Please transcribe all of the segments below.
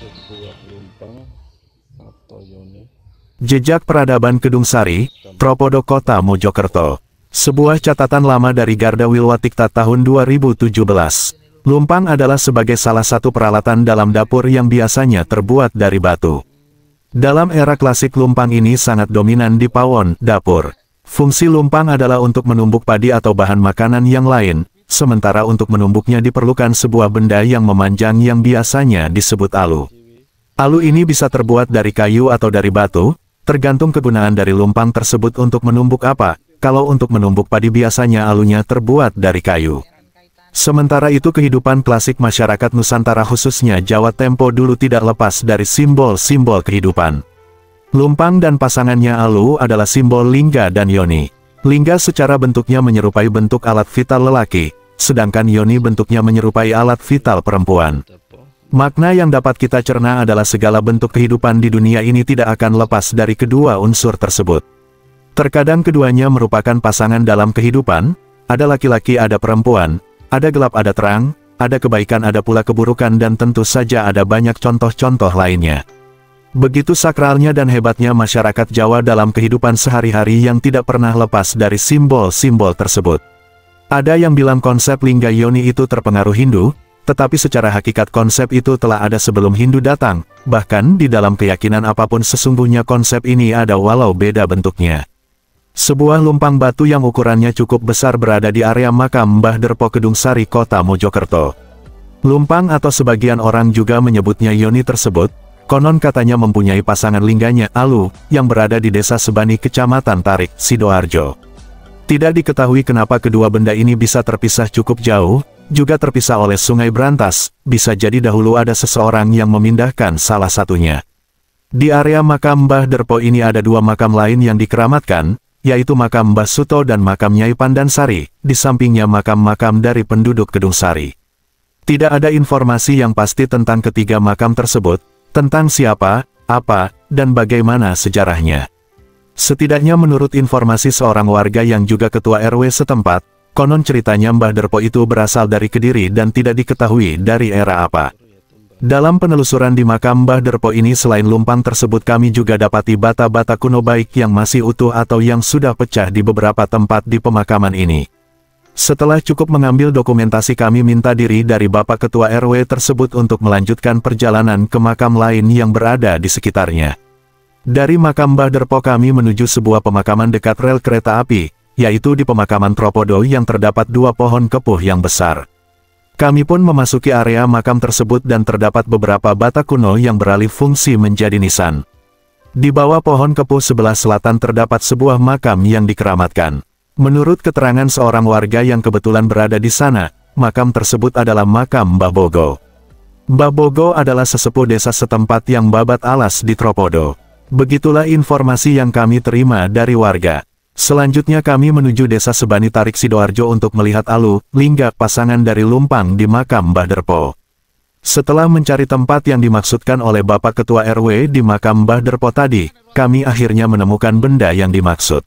sebuah lumpang atau yoni. Jejak peradaban Kedung Sari, Tropodo Kota Mojokerto. Sebuah catatan lama dari Garda Wilwatikta tahun 2017. Lumpang adalah sebagai salah satu peralatan dalam dapur yang biasanya terbuat dari batu. Dalam era klasik lumpang ini sangat dominan di pawon, dapur. Fungsi lumpang adalah untuk menumbuk padi atau bahan makanan yang lain, sementara untuk menumbuknya diperlukan sebuah benda yang memanjang yang biasanya disebut alu. Alu ini bisa terbuat dari kayu atau dari batu, tergantung kegunaan dari lumpang tersebut untuk menumbuk apa. Kalau untuk menumbuk padi biasanya alunya terbuat dari kayu. Sementara itu kehidupan klasik masyarakat Nusantara khususnya Jawa Tempo dulu tidak lepas dari simbol-simbol kehidupan. Lumpang dan pasangannya alu adalah simbol lingga dan yoni. Lingga secara bentuknya menyerupai bentuk alat vital lelaki, sedangkan yoni bentuknya menyerupai alat vital perempuan. Makna yang dapat kita cerna adalah segala bentuk kehidupan di dunia ini tidak akan lepas dari kedua unsur tersebut. Terkadang keduanya merupakan pasangan dalam kehidupan, ada laki-laki ada perempuan, ada gelap ada terang, ada kebaikan ada pula keburukan dan tentu saja ada banyak contoh-contoh lainnya. Begitu sakralnya dan hebatnya masyarakat Jawa dalam kehidupan sehari-hari yang tidak pernah lepas dari simbol-simbol tersebut. Ada yang bilang konsep lingga yoni itu terpengaruh Hindu, tetapi secara hakikat konsep itu telah ada sebelum Hindu datang, bahkan di dalam keyakinan apapun sesungguhnya konsep ini ada walau beda bentuknya. Sebuah lumpang batu yang ukurannya cukup besar berada di area makam Mbah Derpo Kedung Sari Kota Mojokerto. Lumpang atau sebagian orang juga menyebutnya yoni tersebut, konon katanya mempunyai pasangan lingganya alu, yang berada di desa Sebani Kecamatan Tarik, Sidoarjo. Tidak diketahui kenapa kedua benda ini bisa terpisah cukup jauh, juga terpisah oleh Sungai Brantas, bisa jadi dahulu ada seseorang yang memindahkan salah satunya. Di area makam Mbah Derpo ini ada dua makam lain yang dikeramatkan, yaitu makam Mbah Suto dan makam Nyai Pandansari, di sampingnya makam-makam dari penduduk Kedung Sari. Tidak ada informasi yang pasti tentang ketiga makam tersebut, tentang siapa, apa, dan bagaimana sejarahnya. Setidaknya menurut informasi seorang warga yang juga ketua RW setempat, konon ceritanya Mbah Derpo itu berasal dari Kediri dan tidak diketahui dari era apa. Dalam penelusuran di makam Mbah Derpo ini selain lumpang tersebut kami juga dapati bata-bata kuno baik yang masih utuh atau yang sudah pecah di beberapa tempat di pemakaman ini. Setelah cukup mengambil dokumentasi kami minta diri dari Bapak Ketua RW tersebut untuk melanjutkan perjalanan ke makam lain yang berada di sekitarnya. Dari makam Mbah Derpo kami menuju sebuah pemakaman dekat rel kereta api, yaitu di pemakaman Tropodo yang terdapat dua pohon kepuh yang besar. Kami pun memasuki area makam tersebut dan terdapat beberapa bata kuno yang beralih fungsi menjadi nisan. Di bawah pohon kepuh sebelah selatan terdapat sebuah makam yang dikeramatkan. Menurut keterangan seorang warga yang kebetulan berada di sana, makam tersebut adalah makam Mbah Bogo. Mbah Bogo adalah sesepuh desa setempat yang babat alas di Tropodo. Begitulah informasi yang kami terima dari warga. Selanjutnya kami menuju desa Sebani Tarik Sidoarjo untuk melihat alu, lingga pasangan dari lumpang di makam Mbah Derpo. Setelah mencari tempat yang dimaksudkan oleh Bapak Ketua RW di makam Mbah Derpo tadi, kami akhirnya menemukan benda yang dimaksud.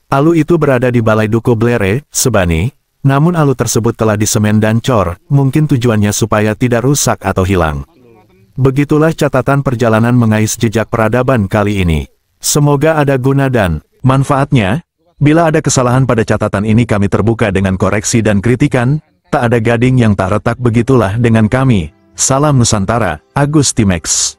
Alu itu berada di Balai Duku Blere, Sebani, namun alu tersebut telah disemen dan cor, mungkin tujuannya supaya tidak rusak atau hilang. Begitulah catatan perjalanan mengais jejak peradaban kali ini. Semoga ada guna dan manfaatnya. Bila ada kesalahan pada catatan ini kami terbuka dengan koreksi dan kritikan, tak ada gading yang tak retak begitulah dengan kami. Salam Nusantara, Agus Timex.